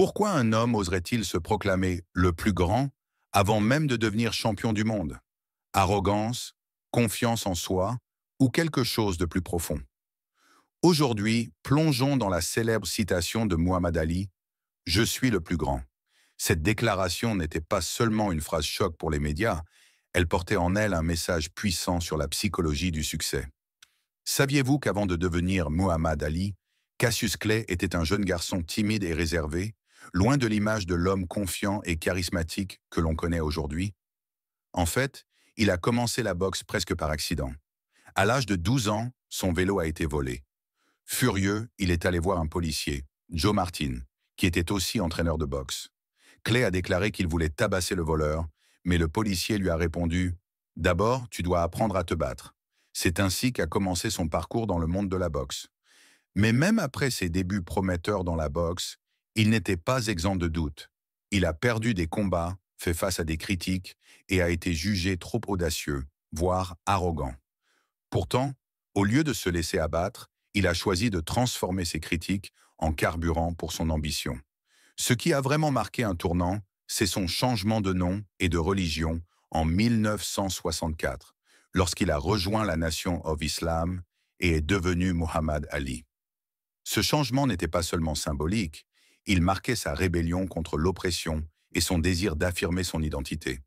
Pourquoi un homme oserait-il se proclamer le plus grand avant même de devenir champion du monde? Arrogance, confiance en soi ou quelque chose de plus profond? Aujourd'hui, plongeons dans la célèbre citation de Muhammad Ali, « Je suis le plus grand ». Cette déclaration n'était pas seulement une phrase choc pour les médias, elle portait en elle un message puissant sur la psychologie du succès. Saviez-vous qu'avant de devenir Muhammad Ali, Cassius Clay était un jeune garçon timide et réservé, loin de l'image de l'homme confiant et charismatique que l'on connaît aujourd'hui? En fait, il a commencé la boxe presque par accident. À l'âge de 12 ans, son vélo a été volé. Furieux, il est allé voir un policier, Joe Martin, qui était aussi entraîneur de boxe. Clay a déclaré qu'il voulait tabasser le voleur, mais le policier lui a répondu « D'abord, tu dois apprendre à te battre ». C'est ainsi qu'a commencé son parcours dans le monde de la boxe. Mais même après ses débuts prometteurs dans la boxe, il n'était pas exempt de doutes. Il a perdu des combats, fait face à des critiques et a été jugé trop audacieux, voire arrogant. Pourtant, au lieu de se laisser abattre, il a choisi de transformer ses critiques en carburant pour son ambition. Ce qui a vraiment marqué un tournant, c'est son changement de nom et de religion en 1964, lorsqu'il a rejoint la Nation of Islam et est devenu Muhammad Ali. Ce changement n'était pas seulement symbolique, il marquait sa rébellion contre l'oppression et son désir d'affirmer son identité.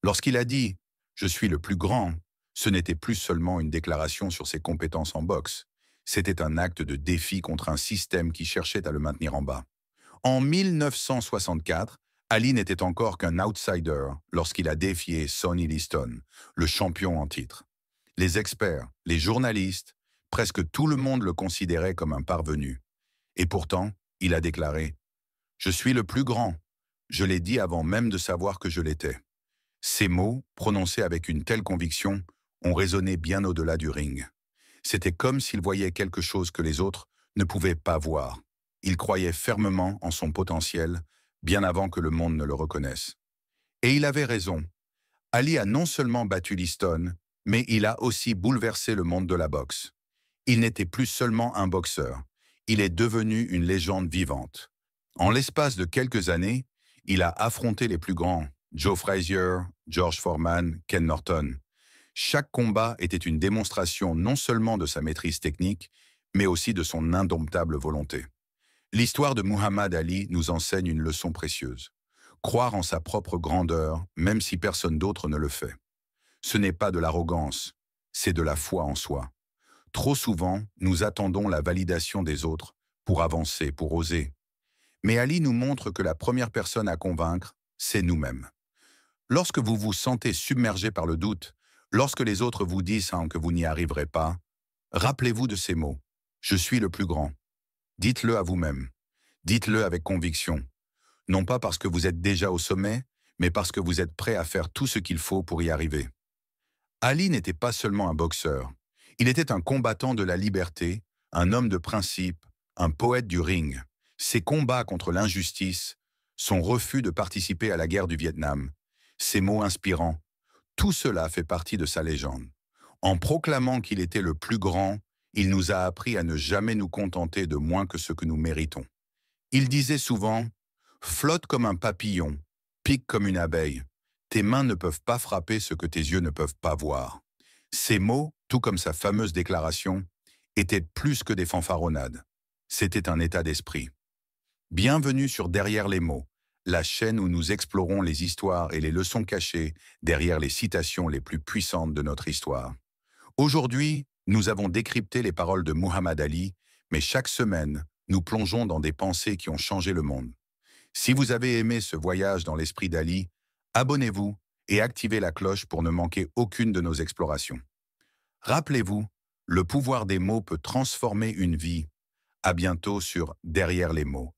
Lorsqu'il a dit « Je suis le plus grand », ce n'était plus seulement une déclaration sur ses compétences en boxe, c'était un acte de défi contre un système qui cherchait à le maintenir en bas. En 1964, Ali n'était encore qu'un outsider lorsqu'il a défié Sonny Liston, le champion en titre. Les experts, les journalistes, presque tout le monde le considérait comme un parvenu. Et pourtant, il a déclaré « Je suis le plus grand ». Je l'ai dit avant même de savoir que je l'étais. Ces mots, prononcés avec une telle conviction, ont résonné bien au-delà du ring. C'était comme s'il voyait quelque chose que les autres ne pouvaient pas voir. Il croyait fermement en son potentiel, bien avant que le monde ne le reconnaisse. Et il avait raison. Ali a non seulement battu Liston, mais il a aussi bouleversé le monde de la boxe. Il n'était plus seulement un boxeur, il est devenu une légende vivante. En l'espace de quelques années, il a affronté les plus grands, Joe Frazier, George Foreman, Ken Norton. Chaque combat était une démonstration non seulement de sa maîtrise technique, mais aussi de son indomptable volonté. L'histoire de Muhammad Ali nous enseigne une leçon précieuse. Croire en sa propre grandeur, même si personne d'autre ne le fait. Ce n'est pas de l'arrogance, c'est de la foi en soi. Trop souvent, nous attendons la validation des autres pour avancer, pour oser. Mais Ali nous montre que la première personne à convaincre, c'est nous-mêmes. Lorsque vous vous sentez submergé par le doute, lorsque les autres vous disent que vous n'y arriverez pas, rappelez-vous de ces mots. Je suis le plus grand. Dites-le à vous-même. Dites-le avec conviction. Non pas parce que vous êtes déjà au sommet, mais parce que vous êtes prêt à faire tout ce qu'il faut pour y arriver. Ali n'était pas seulement un boxeur. Il était un combattant de la liberté, un homme de principe, un poète du ring. Ses combats contre l'injustice, son refus de participer à la guerre du Vietnam, ses mots inspirants, tout cela fait partie de sa légende. En proclamant qu'il était le plus grand, il nous a appris à ne jamais nous contenter de moins que ce que nous méritons. Il disait souvent « Flotte comme un papillon, pique comme une abeille. Tes mains ne peuvent pas frapper ce que tes yeux ne peuvent pas voir. » Ces mots, tout comme sa fameuse déclaration, étaient plus que des fanfaronnades. C'était un état d'esprit. Bienvenue sur Derrière les mots, la chaîne où nous explorons les histoires et les leçons cachées derrière les citations les plus puissantes de notre histoire. Aujourd'hui, nous avons décrypté les paroles de Muhammad Ali, mais chaque semaine, nous plongeons dans des pensées qui ont changé le monde. Si vous avez aimé ce voyage dans l'esprit d'Ali, abonnez-vous et activez la cloche pour ne manquer aucune de nos explorations. Rappelez-vous, le pouvoir des mots peut transformer une vie. À bientôt sur Derrière les mots.